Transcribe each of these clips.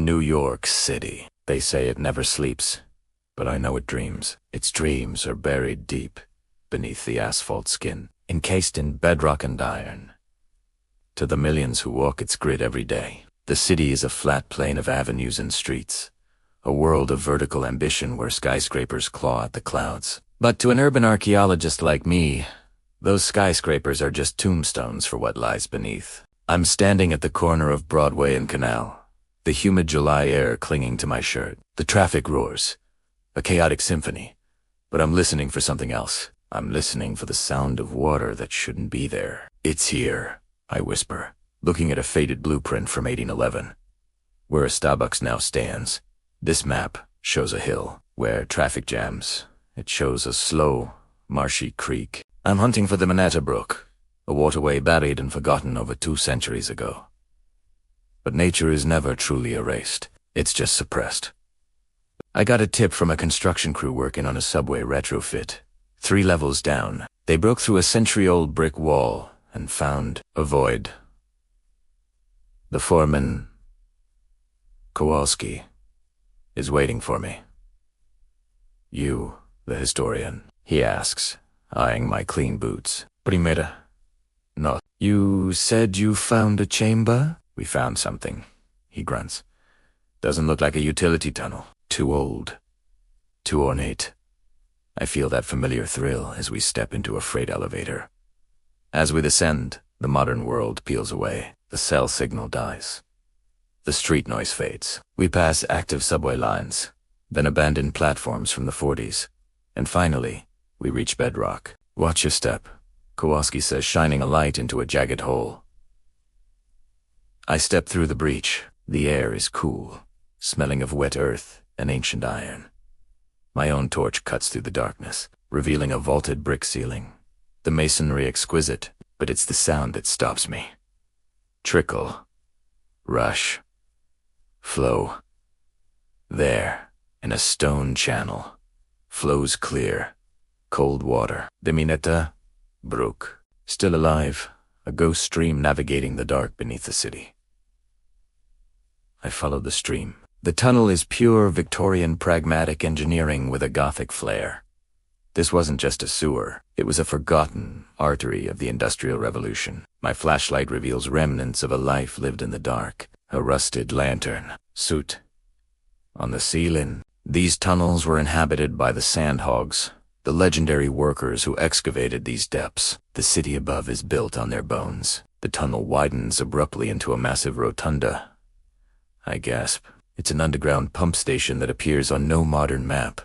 New York City. They say it never sleeps, but I know it dreams. Its dreams are buried deep beneath the asphalt skin, encased in bedrock and iron. To the millions who walk its grid every day, the city is a flat plain of avenues and streets, a world of vertical ambition where skyscrapers claw at the clouds. But to an urban archaeologist like me, those skyscrapers are just tombstones for what lies beneath. I'm standing at the corner of Broadway and Canal, the humid July air clinging to my shirt. The traffic roars, a chaotic symphony, but I'm listening for something else. I'm listening for the sound of water that shouldn't be there. It's here, I whisper, looking at a faded blueprint from 1811, where a Starbucks now stands. This map shows a hill where traffic jams. It shows a slow, marshy creek. I'm hunting for the Moneta Brook, a waterway buried and forgotten over 2 centuries ago. But nature is never truly erased. It's just suppressed. I got a tip from a construction crew working on a subway retrofit. 3 levels down, they broke through a century-old brick wall and found a void. The foreman, Kowalski, is waiting for me. You, the historian, he asks, eyeing my clean boots. Primera. No. You said you found a chamber? We found something, he grunts. Doesn't look like a utility tunnel. Too old. Too ornate. I feel that familiar thrill as we step into a freight elevator. As we descend, the modern world peels away. The cell signal dies. The street noise fades. We pass active subway lines, then abandoned platforms from the 40s. And finally, we reach bedrock. Watch your step, Kowalski says, shining a light into a jagged hole. I step through the breach. The air is cool, smelling of wet earth and ancient iron. My own torch cuts through the darkness, revealing a vaulted brick ceiling. The masonry exquisite, but it's the sound that stops me. Trickle. Rush. Flow. There, in a stone channel, flows clear, cold water. The Moneta Brook, still alive, a ghost stream navigating the dark beneath the city. I follow the stream. The tunnel is pure Victorian pragmatic engineering with a Gothic flair. This wasn't just a sewer, it was a forgotten artery of the Industrial Revolution. My flashlight reveals remnants of a life lived in the dark, a rusted lantern, soot on the ceiling. These tunnels were inhabited by the sandhogs, the legendary workers who excavated these depths. The city above is built on their bones. The tunnel widens abruptly into a massive rotunda. I gasp. It's an underground pump station that appears on no modern map.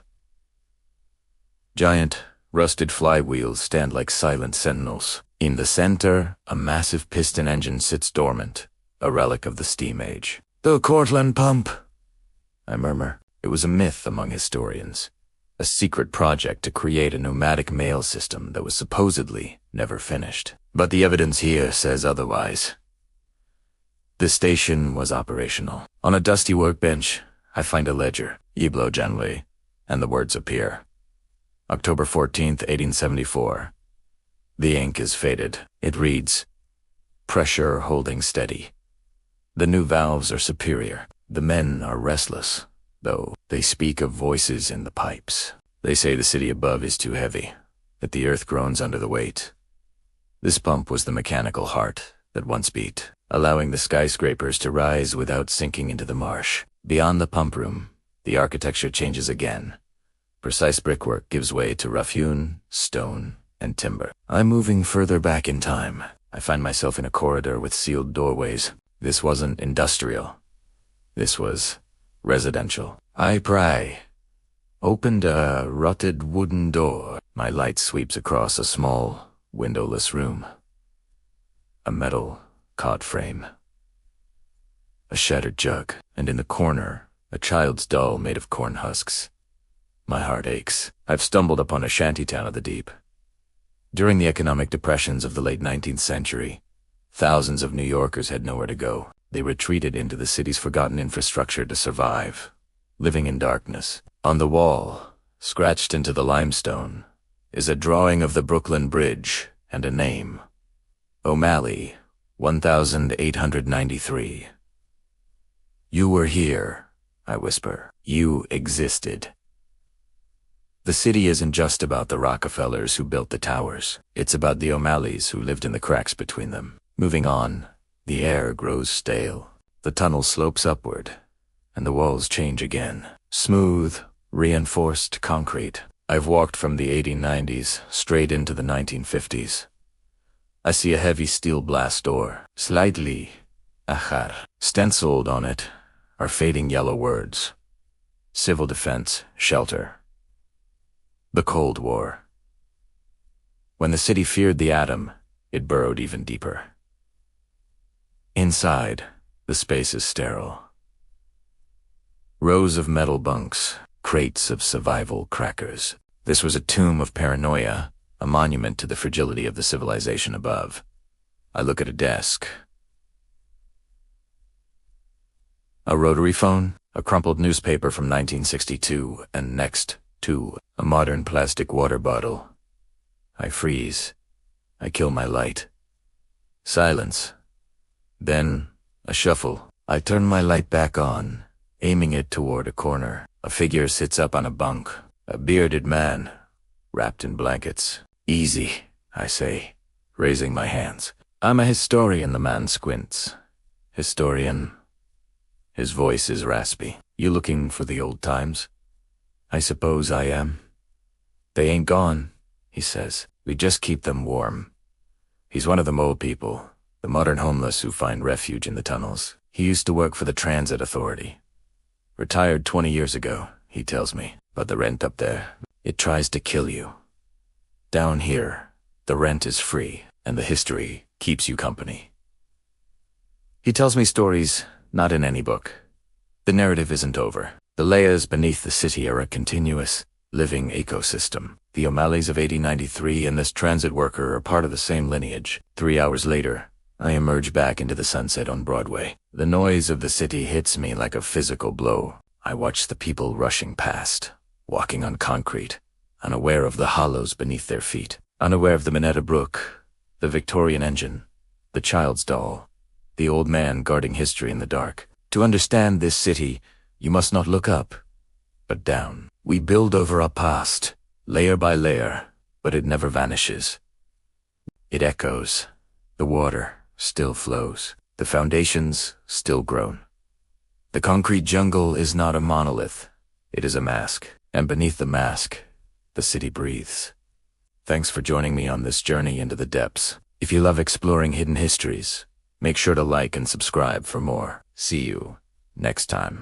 Giant, rusted flywheels stand like silent sentinels. In the center, a massive piston engine sits dormant, a relic of the steam age. The Cortland pump, I murmur. It was a myth among historians, a secret project to create a pneumatic mail system that was supposedly never finished. But the evidence here says otherwise. The station was operational. On a dusty workbench, I find a ledger, Iblo Janley, and the words appear. October 14th, 1874. The ink is faded. It reads, "Pressure holding steady. The new valves are superior. The men are restless, though they speak of voices in the pipes. They say the city above is too heavy, that the earth groans under the weight." This pump was the mechanical heart that once beat, allowing the skyscrapers to rise without sinking into the marsh. Beyond the pump room, the architecture changes again. Precise brickwork gives way to rough-hewn stone and timber. I'm moving further back in time. I find myself in a corridor with sealed doorways. This wasn't industrial. This was residential. I pry. Opened a rotted wooden door. My light sweeps across a small, windowless room. A metal cot frame. A shattered jug, and in the corner, a child's doll made of corn husks. My heart aches. I've stumbled upon a shantytown of the deep. During the economic depressions of the late 19th century, thousands of New Yorkers had nowhere to go. They retreated into the city's forgotten infrastructure to survive, living in darkness. On the wall, scratched into the limestone, is a drawing of the Brooklyn Bridge and a name. O'Malley, 1893. You were here, I whisper. You existed. The city isn't just about the Rockefellers who built the towers. It's about the O'Malleys who lived in the cracks between them. Moving on, the air grows stale. The tunnel slopes upward, and the walls change again. Smooth, reinforced concrete. I've walked from the 1890s straight into the 1950s. I see a heavy steel blast door, slightly achar. Stenciled on it are fading yellow words. Civil defense, shelter. The Cold War. When the city feared the atom, it burrowed even deeper. Inside, the space is sterile. Rows of metal bunks, crates of survival crackers. This was a tomb of paranoia, a monument to the fragility of the civilization above. I look at a desk. A rotary phone, a crumpled newspaper from 1962, and next to a modern plastic water bottle. I freeze. I kill my light. Silence. Then, a shuffle. I turn my light back on, aiming it toward a corner. A figure sits up on a bunk, a bearded man, wrapped in blankets. Easy, I say, raising my hands. I'm a historian, the man squints. Historian. His voice is raspy. You looking for the old times? I suppose I am. They ain't gone, he says. We just keep them warm. He's one of them old people, the modern homeless who find refuge in the tunnels. He used to work for the Transit Authority. Retired 20 years ago, he tells me. But the rent up there, it tries to kill you. Down here, the rent is free, and the history keeps you company. He tells me stories not in any book. The narrative isn't over. The layers beneath the city are a continuous, living ecosystem. The O'Malleys of 1893 and this transit worker are part of the same lineage. 3 hours later, I emerge back into the sunset on Broadway. The noise of the city hits me like a physical blow. I watch the people rushing past, walking on concrete, unaware of the hollows beneath their feet, unaware of the Minetta Brook, the Victorian engine, the child's doll, the old man guarding history in the dark. To understand this city, you must not look up, but down. We build over our past, layer by layer, but it never vanishes. It echoes. The water still flows. The foundations still groan. The concrete jungle is not a monolith. It is a mask, and beneath the mask, the city breathes. Thanks for joining me on this journey into the depths. If you love exploring hidden histories, make sure to like and subscribe for more. See you next time.